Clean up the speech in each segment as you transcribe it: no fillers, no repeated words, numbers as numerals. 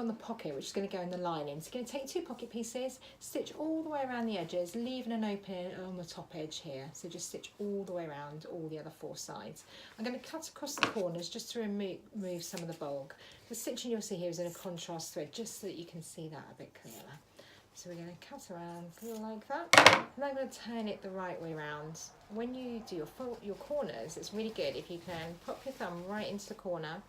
on the pocket, which is going to go in the lining. So you're going to take 2 pocket pieces, stitch all the way around the edges, leaving an opening on the top edge here. So just stitch all the way around all the other 4 sides. I'm going to cut across the corners just to remove some of the bulk. The stitching you'll see here is in a contrast thread, just so that you can see that a bit clearer. So we're going to cut around like that, and I'm going to turn it the right way around. When you do your corners, it's really good if you can pop your thumb right into the corner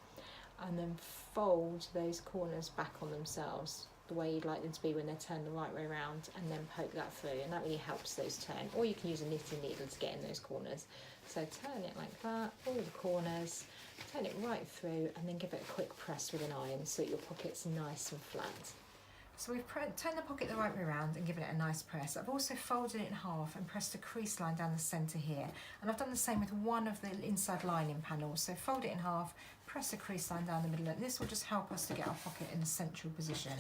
and then fold those corners back on themselves the way you'd like them to be when they're turned the right way around, and then poke that through, and that really helps those turn. Or you can use a knitting needle to get in those corners. So turn it like that, all the corners, turn it right through, and then give it a quick press with an iron so that your pocket's nice and flat. So we've turned the pocket the right way around and given it a nice press. I've also folded it in half and pressed a crease line down the centre here. And I've done the same with one of the inside lining panels. So fold it in half, press a crease line down the middle, and this will just help us to get our pocket in the central position.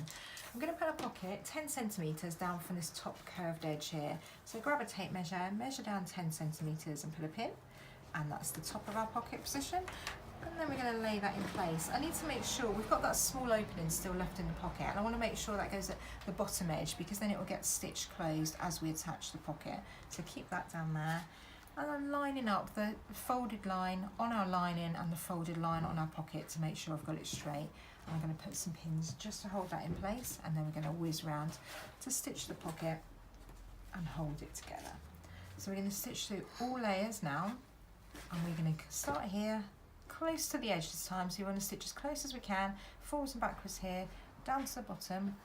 I'm going to put a pocket 10 centimetres down from this top curved edge here. So grab a tape measure, measure down 10 centimetres and put a pin. And that's the top of our pocket position. And then we're going to lay that in place. I need to make sure we've got that small opening still left in the pocket, and I want to make sure that goes at the bottom edge, because then it will get stitched closed as we attach the pocket. So keep that down there. And I'm lining up the folded line on our lining and the folded line on our pocket to make sure I've got it straight. And I'm going to put some pins just to hold that in place, and then we're going to whiz round to stitch the pocket and hold it together. So we're going to stitch through all layers now, and we're going to start here close to the edge this time. So you want to stitch as close as we can, forwards and backwards here, down to the bottom,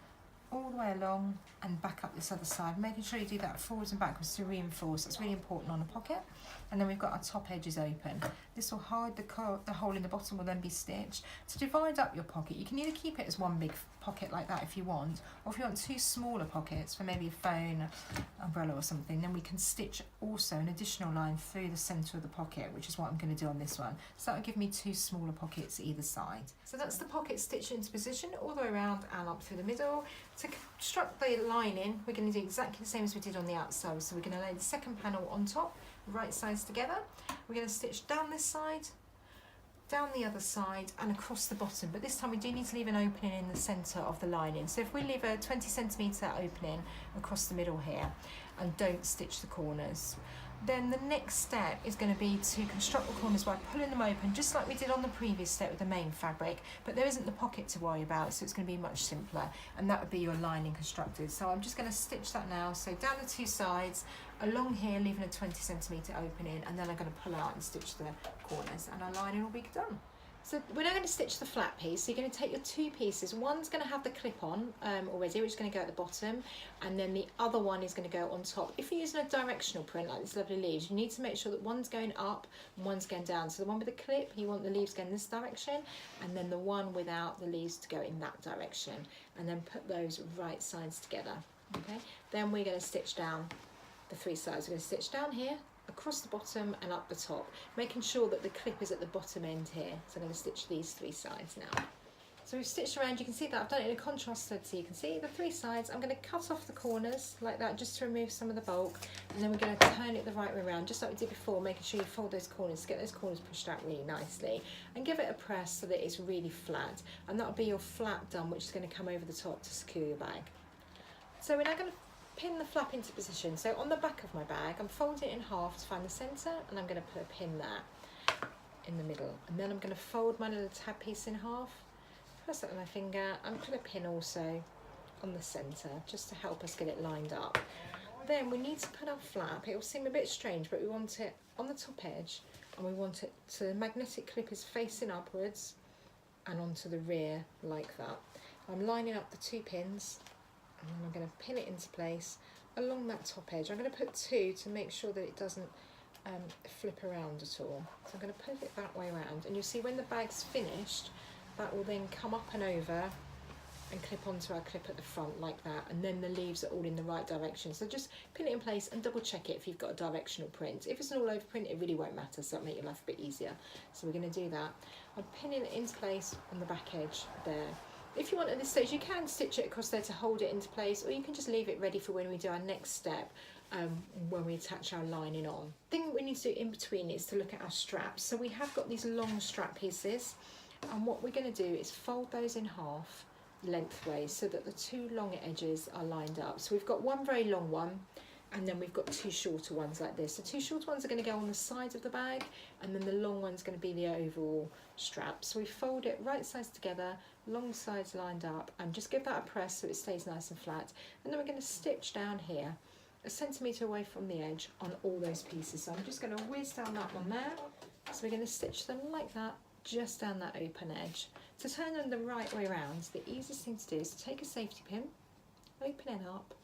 all the way along and back up this other side, making sure you do that forwards and backwards to reinforce. That's really important on a pocket. And then we've got our top edges open. This will hide the hole in the bottom, will then be stitched. To divide up your pocket, you can either keep it as one big pocket like that if you want, or if you want 2 smaller pockets for maybe a phone, umbrella or something, then we can stitch also an additional line through the centre of the pocket, which is what I'm going to do on this one. So that'll give me 2 smaller pockets either side. So that's the pocket stitched into position all the way around and up through the middle. To construct the lining, we're going to do exactly the same as we did on the outside. So we're going to lay the second panel on top, right sides together. We're going to stitch down this side, down the other side and across the bottom, but this time we do need to leave an opening in the centre of the lining. So if we leave a 20 centimetre opening across the middle here and don't stitch the corners, then the next step is going to be to construct the corners by pulling them open, just like we did on the previous step with the main fabric, but there isn't the pocket to worry about, so it's going to be much simpler, and that would be your lining constructed. So I'm just going to stitch that now, so down the 2 sides, along here leaving a 20 centimetre opening, and then I'm going to pull out and stitch the corners, and our lining will be done. So we're now going to stitch the flat piece. So you're going to take your 2 pieces. One's going to have the clip on already, which is going to go at the bottom, and then the other one is going to go on top. If you're using a directional print like this lovely leaves, you need to make sure that one's going up and one's going down. So the one with the clip, you want the leaves going this direction, and then the one without the leaves to go in that direction, and then put those right sides together. Okay. Then we're going to stitch down the 3 sides. We're going to stitch down here, across the bottom and up the top, making sure that the clip is at the bottom end here. So I'm going to stitch these 3 sides now. So we've stitched around, you can see that I've done it in a contrast thread, so you can see the 3 sides. I'm going to cut off the corners like that just to remove some of the bulk, and then we're going to turn it the right way around, just like we did before, making sure you fold those corners, get those corners pushed out really nicely, and give it a press so that it's really flat, and that'll be your flap done, which is going to come over the top to secure your bag. So we're now going to pin the flap into position. So on the back of my bag, I'm folding it in half to find the centre, and I'm going to put a pin there in the middle, and then I'm going to fold my little tab piece in half, press it with my finger, and put a pin also on the centre just to help us get it lined up. Then we need to put our flap, it will seem a bit strange, but we want it on the top edge, and we want it to, the magnetic clip is facing upwards and onto the rear like that. I'm lining up the 2 pins, and then I'm going to pin it into place along that top edge. I'm going to put 2 to make sure that it doesn't flip around at all. So I'm going to put it that way around, and you'll see when the bag's finished, that will then come up and over and clip onto our clip at the front like that, and then the leaves are all in the right direction. So just pin it in place and double check it if you've got a directional print. If it's an all over print, it really won't matter, so that'll make your life a bit easier. So we're going to do that. I'm pinning it into place on the back edge there. If you want at this stage, you can stitch it across there to hold it into place, or you can just leave it ready for when we do our next step, when we attach our lining on. The thing we need to do in between is to look at our straps. So we have got these long strap pieces, and what we're going to do is fold those in half lengthways so that the two long edges are lined up. So we've got one very long one, and then we've got two shorter ones like this. The two shorter ones are going to go on the side of the bag, and then the long one's going to be the overall strap. So we fold it right sides together, long sides lined up, and just give that a press so it stays nice and flat. And then we're going to stitch down here 1 centimetre away from the edge on all those pieces. So I'm just going to whiz down that one there. So we're going to stitch them like that, just down that open edge. To turn them the right way around, the easiest thing to do is to take a safety pin, open it up,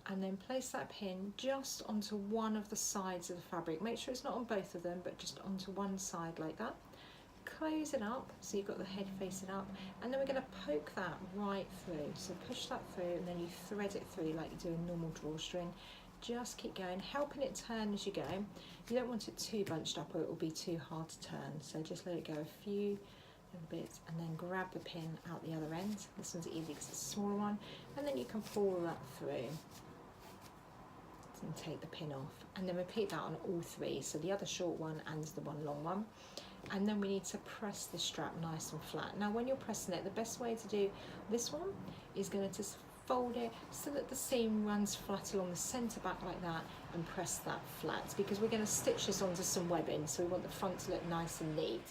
and then place that pin just onto one of the sides of the fabric. Make sure it's not on both of them, but just onto one side like that. Close it up so you've got the head facing up, and then we're going to poke that right through. So push that through, and then you thread it through like you do a normal drawstring. Just keep going, helping it turn as you go. You don't want it too bunched up or it will be too hard to turn. So just let it go a few little bits, and then grab the pin out the other end. This one's easy because it's a smaller one, and then you can pull that through and take the pin off, and then repeat that on all three, so the other short one and the one long one. And then we need to press the strap nice and flat. Now when you're pressing it, the best way to do this one is going to just fold it so that the seam runs flat along the centre back like that, and press that flat, because we're going to stitch this onto some webbing, so we want the front to look nice and neat.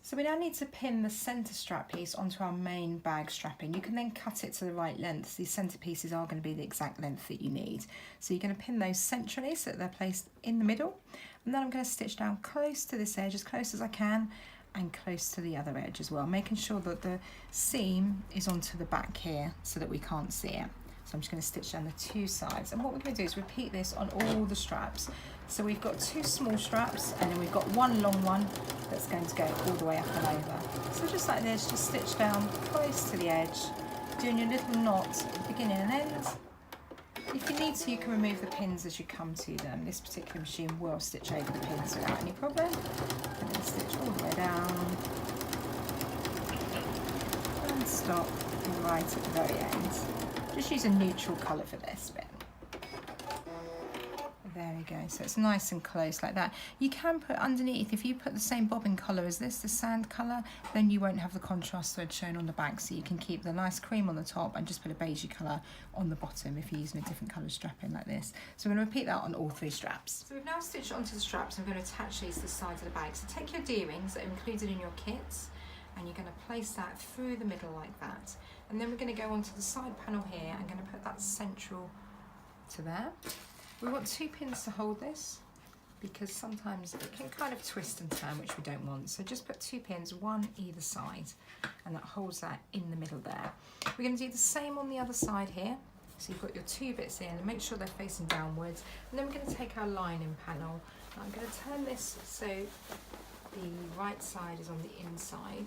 So we now need to pin the centre strap piece onto our main bag strapping. You can then cut it to the right length. These centre pieces are going to be the exact length that you need. So you're going to pin those centrally so that they're placed in the middle. And then I'm going to stitch down close to this edge, as close as I can, and close to the other edge as well, making sure that the seam is onto the back here so that we can't see it. So I'm just going to stitch down the two sides. And what we're going to do is repeat this on all the straps. So we've got two small straps, and then we've got one long one that's going to go all the way up and over. So just like this, just stitch down close to the edge, doing your little knots at the beginning and end. If you need to, you can remove the pins as you come to them. This particular machine will stitch over the pins without any problem. And then stitch all the way down and stop right at the very end. Just use a neutral colour for this bit. There we go, so it's nice and close like that. You can put underneath, if you put the same bobbin colour as this, the sand colour, then you won't have the contrast thread shown on the back, so you can keep the nice cream on the top and just put a beigey colour on the bottom if you're using a different colour strapping like this. So we're going to repeat that on all three straps. So we've now stitched onto the straps, and we're going to attach these to the sides of the bag. So take your D-rings that are included in your kits, and you're going to place that through the middle like that. And then we're going to go onto the side panel here. I'm going to put that central to there. We want two pins to hold this, because sometimes it can kind of twist and turn, which we don't want. So just put two pins, one either side, and that holds that in the middle there. We're going to do the same on the other side here. So you've got your two bits in, and make sure they're facing downwards. And then we're going to take our lining panel. Now I'm going to turn this so the right side is on the inside.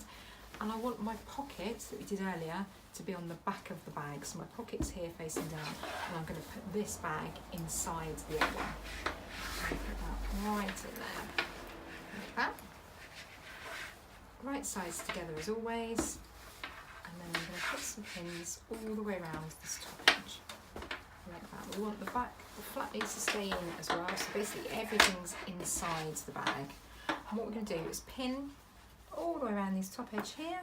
And I want my pockets that we did earlier to be on the back of the bag. So my pocket's here facing down, and I'm going to put this bag inside the other one. Put that right in there, like that. Right sides together as always, and then I'm going to put some pins all the way around this top edge, like that. We want the back, the flat needs to stay in as well, so basically everything's inside the bag. And what we're going to do is pin all the way around this top edge here,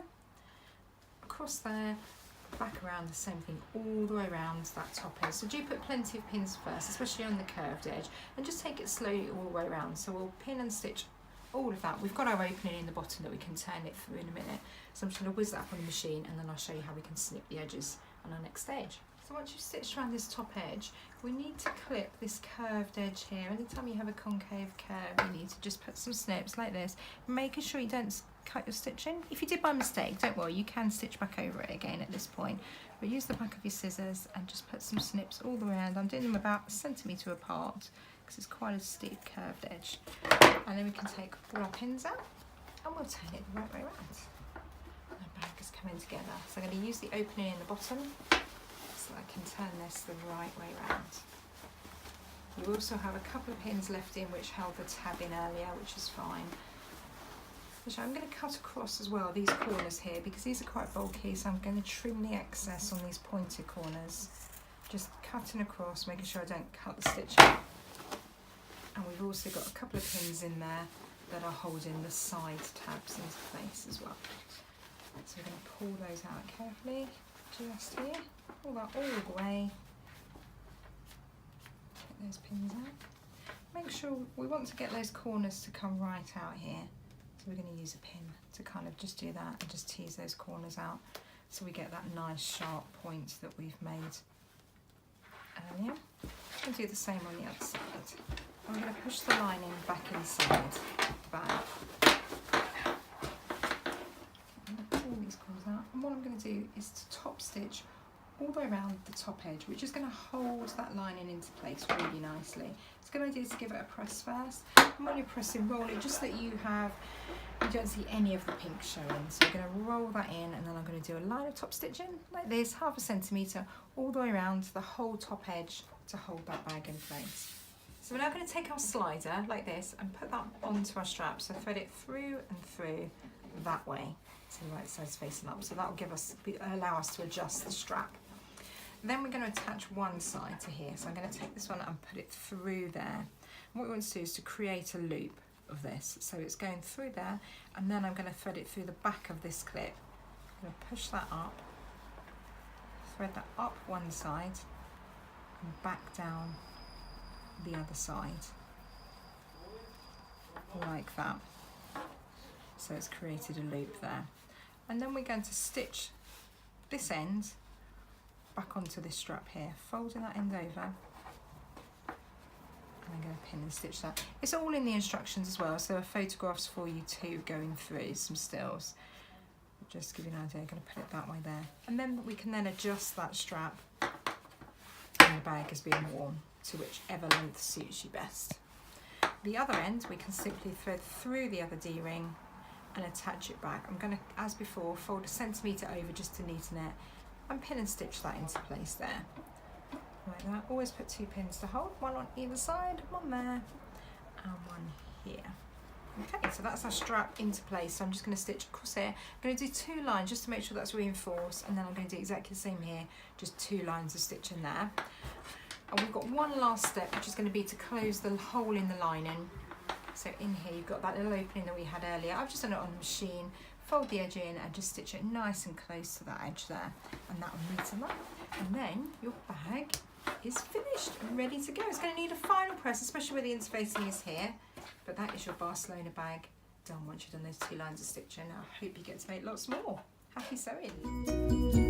across there, back around, the same thing all the way around that top edge. So do put plenty of pins first, especially on the curved edge, and just take it slowly all the way around. So we'll pin and stitch all of that. We've got our opening in the bottom that we can turn it through in a minute. So I'm just going to whiz that up on the machine, and then I'll show you how we can snip the edges on our next stage. So once you've stitched around this top edge, we need to clip this curved edge here. Anytime you have a concave curve, you need to just put some snips like this, making sure you don't cut your stitching. If you did by mistake, don't worry, you can stitch back over it again at this point. But use the back of your scissors and just put some snips all the way around. I'm doing them about 1 centimetre apart because it's quite a steep curved edge. And then we can take all our pins out, and we'll turn it the right way around. And the bag is coming together. So I'm going to use the opening in the bottom so I can turn this the right way around. You also have a couple of pins left in which held the tab in earlier, which is fine. Which I'm going to cut across as well, these corners here, because these are quite bulky, so I'm going to trim the excess on these pointed corners. Just cutting across, making sure I don't cut the stitching. And we've also got a couple of pins in there that are holding the side tabs into place as well. So we're going to pull those out carefully, just here, pull that all the way. Take those pins out. Make sure we want to get those corners to come right out here. So we're going to use a pin to kind of just do that and just tease those corners out so we get that nice sharp point that we've made earlier. And do the same on the other side. I'm going to push the lining back inside the bag. Pull these corners out. And what I'm going to do is to top stitch all the way around the top edge, which is going to hold that lining into place really nicely. It's a good idea to give it a press first. And when you're pressing, roll it just that you don't see any of the pink showing. So we're going to roll that in, and then I'm going to do a line of top stitching like this, 1/2 centimetre all the way around the whole top edge to hold that bag in place. So we're now going to take our slider like this and put that onto our strap. So thread it through and through that way, so the right side's facing up. So that will allow us to adjust the strap. Then we're going to attach one side to here. So I'm going to take this one and put it through there. And what we want to do is to create a loop of this. So it's going through there, and then I'm going to thread it through the back of this clip. I'm going to push that up, thread that up one side, and back down the other side, like that. So it's created a loop there. And then we're going to stitch this end back onto this strap here, folding that end over, and I'm going to pin and stitch that. It's all in the instructions as well, so there are photographs for you too going through some stills. Just to give you an idea, I'm going to put it that way there. And then we can then adjust that strap when the bag is being worn to whichever length suits you best. The other end we can simply thread through the other D-ring and attach it back. I'm going to, as before, fold 1 centimetre over just to neaten it, and pin and stitch that into place there. Like that. Always put 2 pins to hold, one on either side, one there and one here. Okay, so that's our strap into place. So I'm just going to stitch across here. I'm going to do 2 lines just to make sure that's reinforced, and then I'm going to do exactly the same here, just 2 lines of stitching there. And we've got one last step, which is going to be to close the hole in the lining. So in here you've got that little opening that we had earlier. I've just done it on the machine. Fold the edge in and just stitch it nice and close to that edge there, and that will neaten up. And then your bag is finished and ready to go. It's going to need a final press, especially where the interfacing is here, but that is your Barcelona bag done once you've done those 2 lines of stitching. I hope you get to make lots more. Happy sewing!